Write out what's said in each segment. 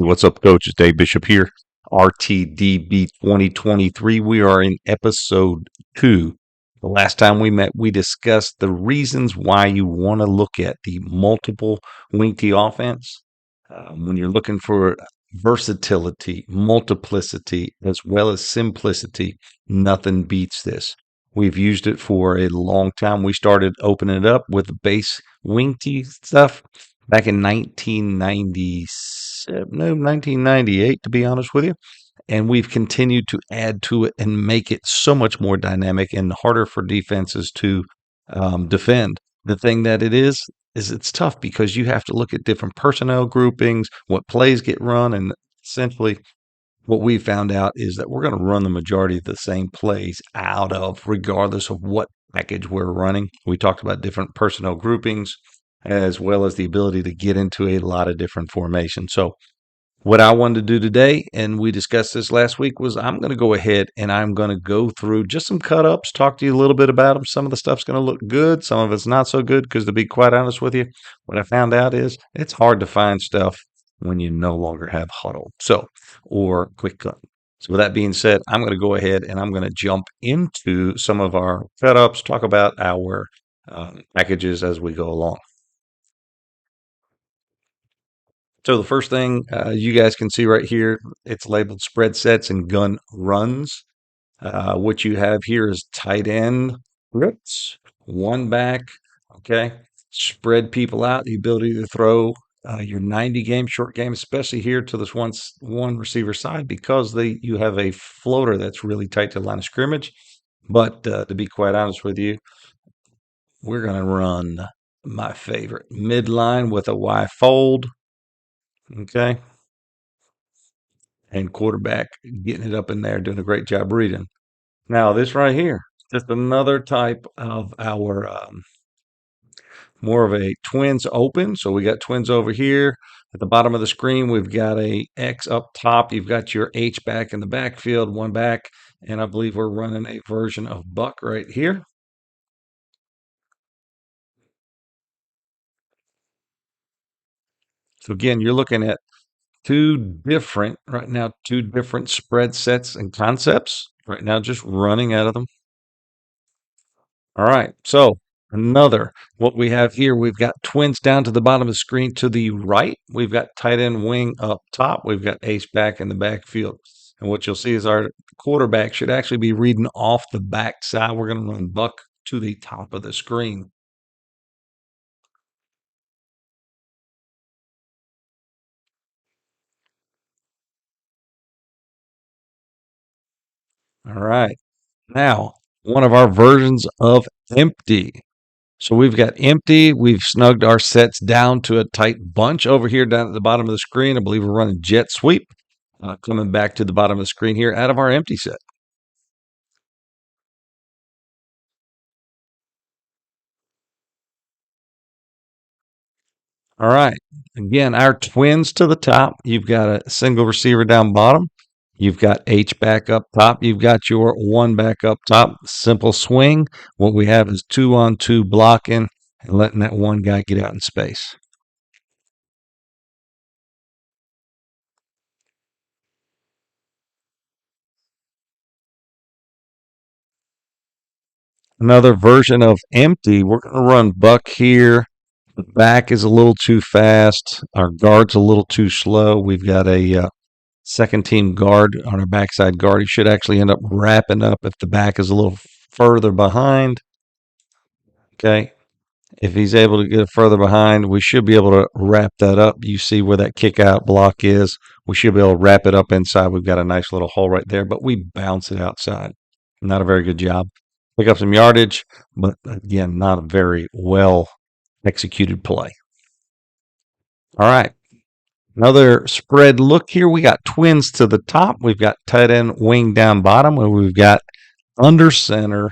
what's up, coach? It's Dave Bishop here. RTDB 2023. We are in episode 2. The last time we met, we discussed the reasons why you want to look at the multiple wing T offense. When you're looking for versatility, multiplicity, as well as simplicity, nothing beats this. We've used it for a long time. We started opening it up with the base wing T stuff back in 1997, no, 1998, to be honest with you. And we've continued to add to it and make it so much more dynamic and harder for defenses to defend. The thing that it is it's tough because you have to look at different personnel groupings, what plays get run, and essentially what we found out is that we're going to run the majority of the same plays out of, regardless of what package we're running. We talked about different personnel groupings as well as the ability to get into a lot of different formations. So what I wanted to do today, and we discussed this last week, was I'm going to go ahead and I'm going to go through just some cut ups, talk to you a little bit about them. Some of the stuff's going to look good, some of it's not so good, because to be quite honest with you, what I found out is it's hard to find stuff when you no longer have huddle. So, or quick cut. So with that being said, I'm going to go ahead and I'm going to jump into some of our cut ups, talk about our packages as we go along. So the first thing you guys can see right here, it's labeled spread sets and gun runs. What you have here is tight end scripts, one back, okay, spread people out, the ability to throw your 90 game, short game, especially here to this one receiver side, because you have a floater that's really tight to the line of scrimmage. But to be quite honest with you, we're going to run my favorite midline with a Y fold. Okay. And quarterback getting it up in there, doing a great job reading. Now, this right here, just another type of our more of a twins open. So we got twins over here. At the bottom of the screen, we've got a X up top. You've got your H back in the backfield, one back. And I believe we're running a version of Buck right here. So again, you're looking at two different spread sets and concepts right now, just running out of them. All right. So what we have here, we've got twins down to the bottom of the screen to the right. We've got tight end wing up top. We've got ace back in the backfield. And what you'll see is our quarterback should actually be reading off the back side. We're going to run Buck to the top of the screen. All right. Now, one of our versions of empty. So we've got empty. We've snugged our sets down to a tight bunch over here down at the bottom of the screen. I believe we're running jet sweep. Coming back to the bottom of the screen here out of our empty set. All right. Again, our twins to the top. You've got a single receiver down bottom. You've got H back up top. You've got your one back up top. Simple swing. What we have is 2-on-2 blocking and letting that one guy get out in space. Another version of empty. We're going to run Buck here. The back is a little too fast. Our guard's a little too slow. We've got a second team guard on our backside guard. He should actually end up wrapping up if the back is a little further behind. Okay. If he's able to get further behind, we should be able to wrap that up. You see where that kick out block is. We should be able to wrap it up inside. We've got a nice little hole right there, but we bounce it outside. Not a very good job. Pick up some yardage, but again, not a very well executed play. All right. Another spread look here. We got twins to the top. We've got tight end wing down bottom, and we've got under center,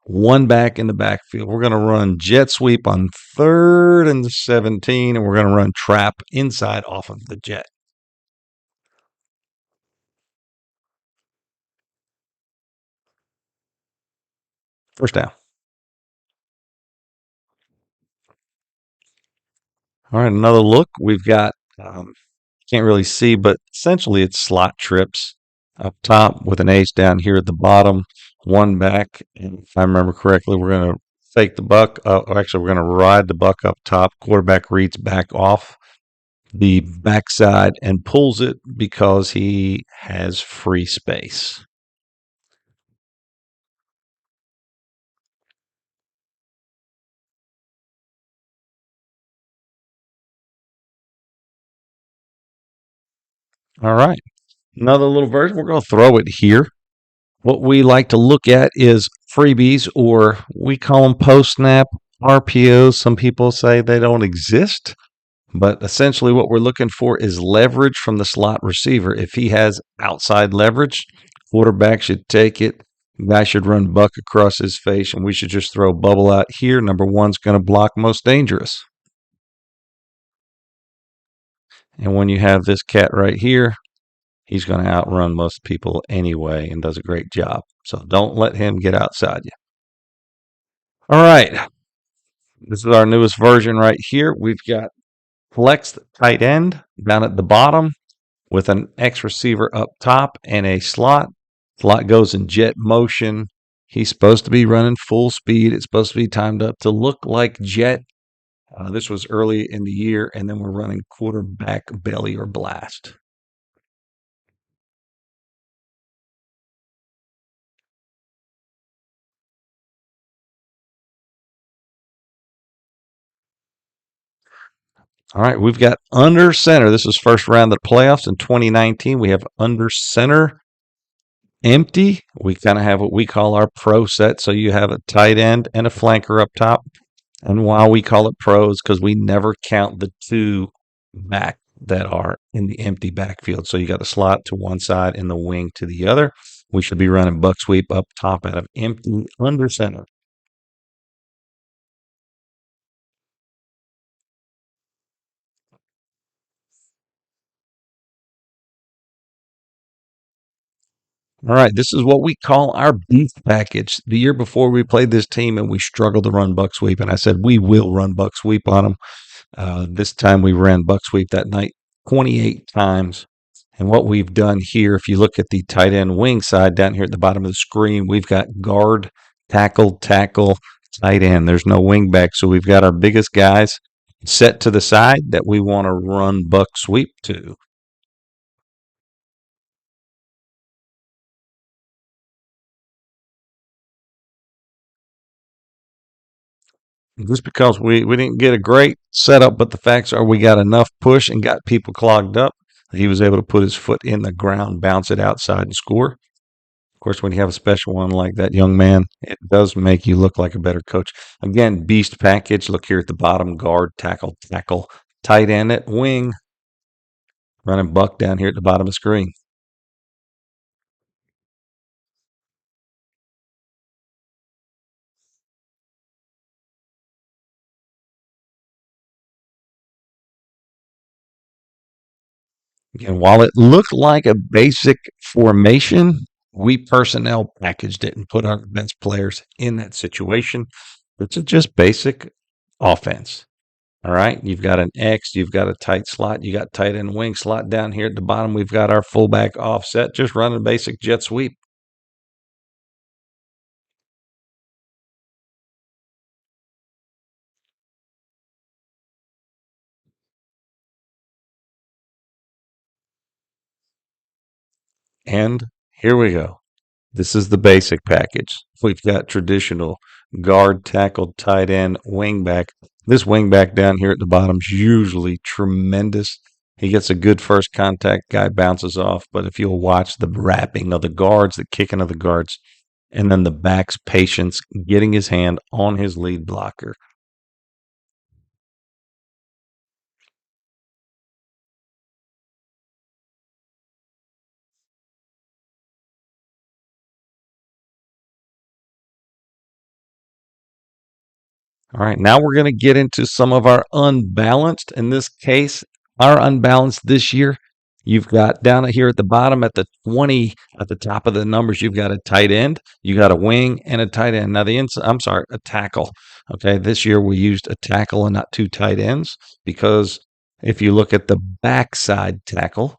one back in the backfield. We're going to run jet sweep on 3rd and 17, and we're going to run trap inside off of the jet. First down. All right, another look. We've got Can't really see, but essentially it's slot trips up top with an ace down here at the bottom, one back. And if I remember correctly, we're going to fake the buck. Actually, we're going to ride the buck up top. Quarterback reads back off the backside and pulls it because he has free space. All right. Another little version. We're going to throw it here. What we like to look at is freebies, or we call them post snap RPOs. Some people say they don't exist, but essentially what we're looking for is leverage from the slot receiver. If he has outside leverage, quarterback should take it. Guy should run buck across his face, and we should just throw bubble out here. Number one's going to block most dangerous. And when you have this cat right here, he's going to outrun most people anyway and does a great job. So don't let him get outside you. All right. This is our newest version right here. We've got flexed tight end down at the bottom with an X receiver up top and a slot. Slot goes in jet motion. He's supposed to be running full speed. It's supposed to be timed up to look like jet. This was early in the year, and then we're running quarterback belly or blast. All right, we've got under center. This is first round of the playoffs in 2019. We have under center empty. We kind of have what we call our pro set. So you have a tight end and a flanker up top. And why we call it pros, because we never count the two back that are in the empty backfield. So you got the slot to one side and the wing to the other. We should be running buck sweep up top out of empty under center. All right, this is what we call our beast package. The year before we played this team and we struggled to run buck sweep, and I said we will run buck sweep on them. This time we ran buck sweep that night 28 times. And what we've done here, if you look at the tight end wing side down here at the bottom of the screen, we've got guard, tackle, tight end. There's no wing back, so we've got our biggest guys set to the side that we want to run buck sweep to. Just because we didn't get a great setup, but the facts are we got enough push and got people clogged up. He was able to put his foot in the ground, bounce it outside, and score. Of course, when you have a special one like that young man, it does make you look like a better coach. Again, beast package. Look here at the bottom, guard, tackle, tight end at wing, running buck down here at the bottom of the screen. Again, while it looked like a basic formation, we personnel packaged it and put our best players in that situation. It's just basic offense. All right. You've got an X, you've got a tight slot, you got tight end wing slot down here at the bottom. We've got our fullback offset, just running basic jet sweep. And here we go. This is the basic package. We've got traditional guard, tackle, tight end, wingback. This wingback down here at the bottom is usually tremendous. He gets a good first contact, guy bounces off. But if you'll watch the wrapping of the guards, the kicking of the guards, and then the back's patience getting his hand on his lead blocker. All right, now we're going to get into some of our unbalanced. In this case, our unbalanced this year, you've got down here at the bottom at the 20, at the top of the numbers, you've got a tight end, you got a wing, and a tight end. Now, I'm sorry, a tackle. Okay, this year we used a tackle and not two tight ends because If you look at the backside tackle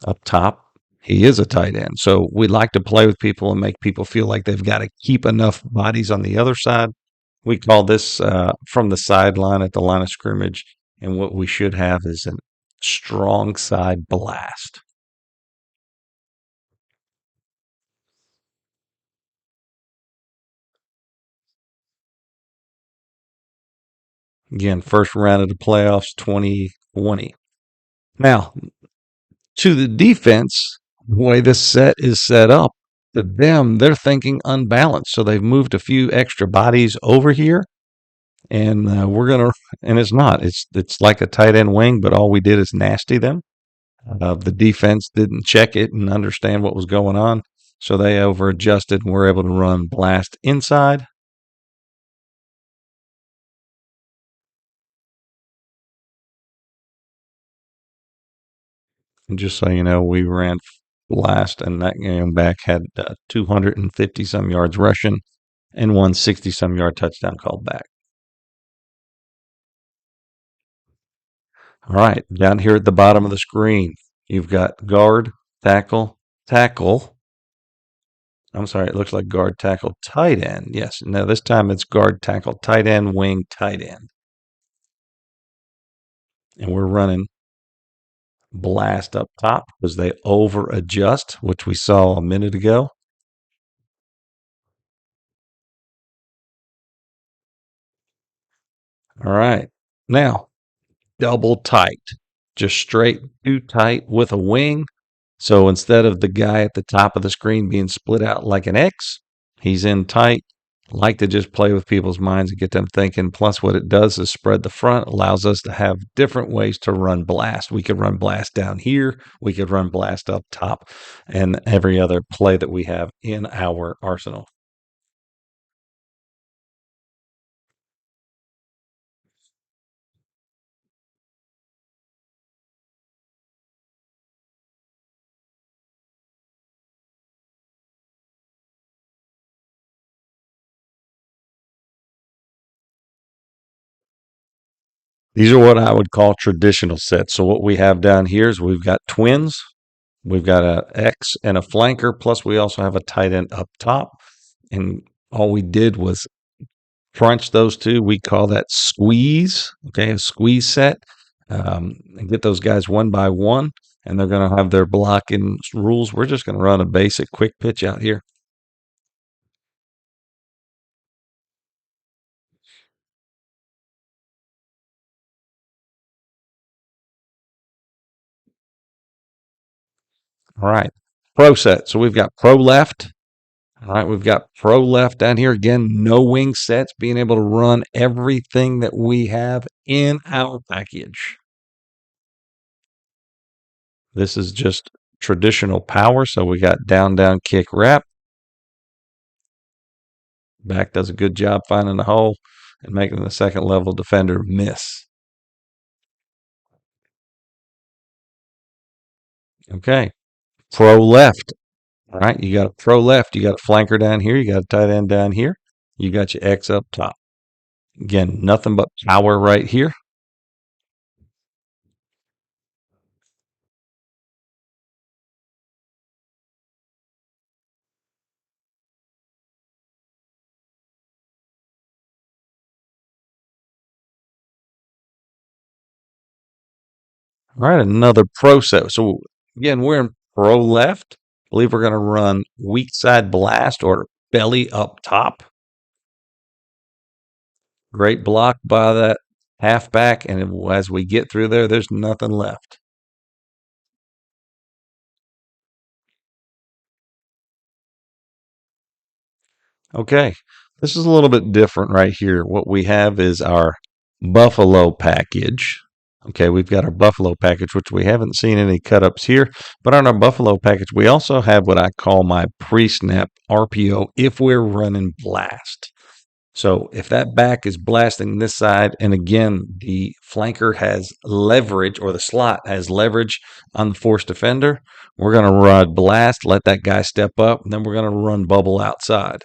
up top, he is a tight end. So we like to play with people and make people feel like they've got to keep enough bodies on the other side. We call this from the sideline at the line of scrimmage. And what we should have is a strong side blast. Again, first round of the playoffs 2020. Now, to the defense, the way this set is set up, to them, they're thinking unbalanced. So they've moved a few extra bodies over here, and we're gonna. And it's not. It's like a tight end wing, but all we did is nasty them. The defense didn't check it and understand what was going on, so they over adjusted and were able to run blast inside. And just so you know, we ran blast, and that game back had 250 some yards rushing and 160 some yard touchdown called back. All right, down here at the bottom of the screen, you've got guard, tackle, tackle. I'm sorry, it looks like guard, tackle, tight end. Yes, no, this time it's guard, tackle, tight end, wing, tight end. And we're running blast up top because they over adjust, which we saw a minute ago. All right, now double tight, just straight too tight with a wing. So instead of the guy at the top of the screen being split out like an X, he's in tight. Like to just play with people's minds and get them thinking. Plus, what it does is spread the front, allows us to have different ways to run blast. We could run blast down here, we could run blast up top, and every other play that we have in our arsenal. These are what I would call traditional sets. So what we have down here is we've got twins, we've got a X and a flanker, plus we also have a tight end up top. And all we did was crunch those two. We call that squeeze. Okay, a squeeze set. And get those guys one by one, and they're going to have their blocking rules. We're just going to run a basic quick pitch out here. All right. Pro set. So we've got pro left. All right. We've got pro left down here. Again, no wing sets, being able to run everything that we have in our package. This is just traditional power. So we got down, down, kick, wrap. Back does a good job finding the hole and making the second level defender miss. Okay. Pro left. All right, you got a pro left, you got a flanker down here, you got a tight end down here, you got your X up top. Again, nothing but power right here. All right, another pro set. So again, we're in pro left. I believe we're going to run weak side blast or belly up top. Great block by that halfback, and as we get through there, there's nothing left. Okay, this is a little bit different right here. What we have is our Buffalo package. Okay, we've got our Buffalo package, which we haven't seen any cut-ups here. But on our Buffalo package, we also have what I call my pre-snap RPO if we're running blast. So if that back is blasting this side, and again, the flanker has leverage, or the slot has leverage on the force defender, we're going to run blast, let that guy step up, and then we're going to run bubble outside.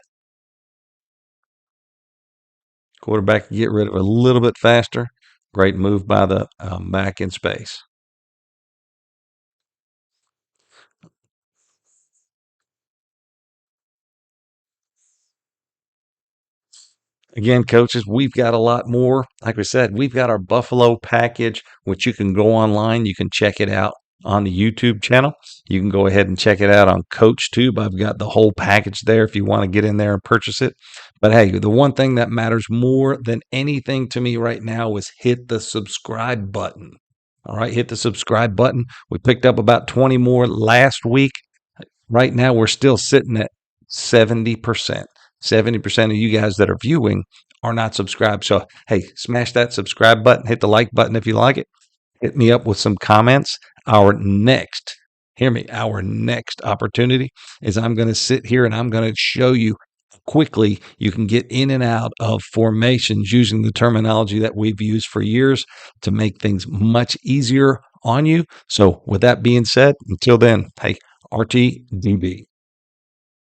Quarterback can get rid of it a little bit faster. Great move by the back in space. Again, coaches, we've got a lot more. Like we said, we've got our Buffalo package, which you can go online. You can check it out on the YouTube channel. You can go ahead and check it out on CoachTube. I've got the whole package there if you want to get in there and purchase it. But hey, the one thing that matters more than anything to me right now is hit the subscribe button. All right, hit the subscribe button. We picked up about 20 more last week. Right now, we're still sitting at 70%. 70% of you guys that are viewing are not subscribed. So, hey, smash that subscribe button, hit the like button if you like it. Hit me up with some comments. Our next, hear me, our next opportunity is I'm going to sit here and I'm going to show you quickly you can get in and out of formations using the terminology that we've used for years to make things much easier on you. So, with that being said, until then, hey, RTDB.